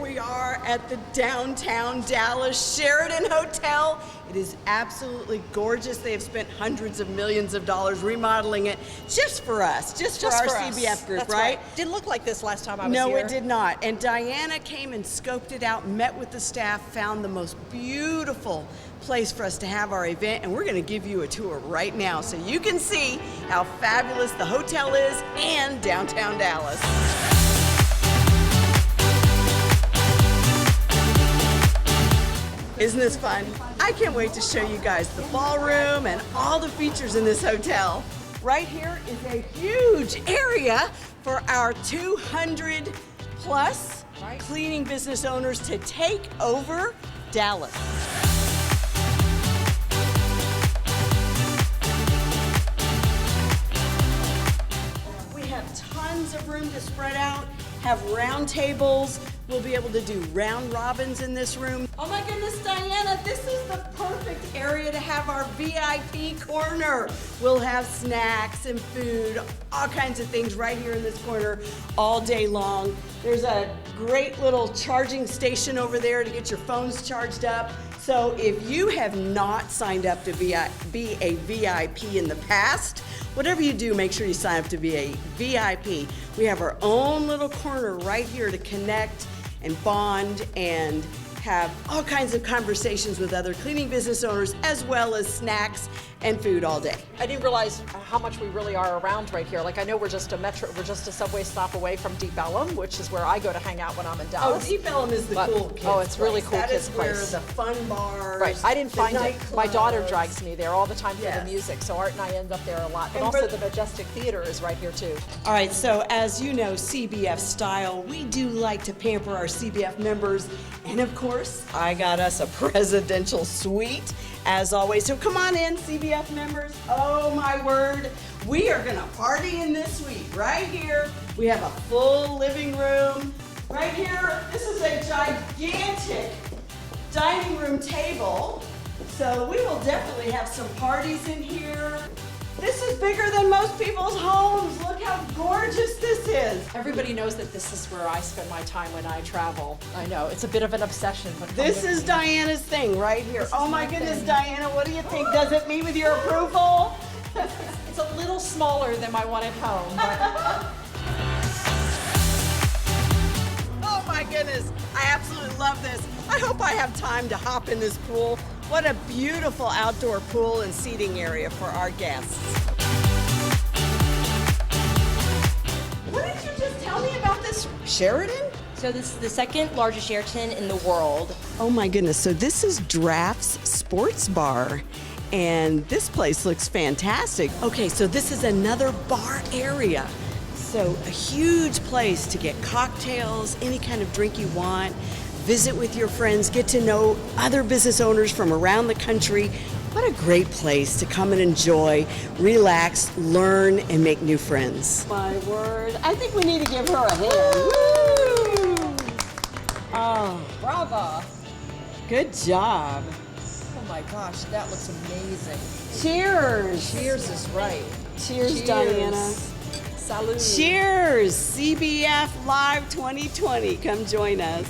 we are at the downtown Dallas Sheraton Hotel. It is absolutely gorgeous. They have spent hundreds of millions of dollars remodeling it just for us, just for our CBF group, That's right? Didn't look like this last time I was here. No, here. it did not. And Diana came and scoped it out, met with the staff, found the most beautiful place for us to have our event, and we're going to give you a tour right now so you can see how fabulous the hotel is and downtown Dallas. Isn't this fun? I can't wait to show you guys the ballroom and all the features in this hotel. Right here is a huge area for our 200 plus cleaning business owners to take over Dallas. We have tons of room to spread out, have round tables. We'll be able to do round robins in this room. Oh my goodness, Diana, this is the perfect area to have our VIP corner. We'll have snacks and food, all kinds of things right here in this corner all day long. There's a great little charging station over there to get your phones charged up. So if you have not signed up to be a VIP in the past, whatever you do, make sure you sign up to be a VIP. We have our own little corner right here to connect and bond and have all kinds of conversations with other cleaning business owners, as well as snacks and food all day. I didn't realize how much we really are around right here. Like, I know we're just a subway stop away from Deep Ellum, which is where I go to hang out when I'm in Dallas. Oh, Deep Ellum is the cool kids Oh, it's really place. cool that kids is place. Where the fun bars. Right, I didn't find it. My daughter drags me there all the time for Yes. the music, so Art and I end up there a lot. But And also the Majestic Theater is right here too. All right, so as you know, CBF style, we do like to pamper our CBF members. And of course, I got us a presidential suite, as always. So come on in, CBF members. Oh my word, we are gonna party in this suite right here. We have a full living room. Right here, this is a gigantic dining room table. So we will definitely have some parties in here. This is bigger than most people's homes. Look how gorgeous this is. Everybody knows that this is where I spend my time when I travel. I know, it's a bit of an obsession. But This is Diana's thing right here. Oh my goodness, Diana, what do you think? Does it meet with your approval? It's a little smaller than my one at home. Oh my goodness, I absolutely love this. I hope I have time to hop in this pool. What a beautiful outdoor pool and seating area for our guests. What did you just tell me about this Sheraton? So this is the second largest Sheraton in the world. Oh my goodness, so this is Drafts Sports Bar. And this place looks fantastic. Okay, so this is another bar area. So a huge place to get cocktails, any kind of drink you want, visit with your friends, get to know other business owners from around the country. What a great place to come and enjoy, relax, learn, and make new friends. My word, I think we need to give her a hand. Woo! Oh, Brava! good job. Oh my gosh, that looks amazing. Cheers. Cheers is right. Cheers, Diana. Salud. Cheers, CBF Live 2020. Come join us.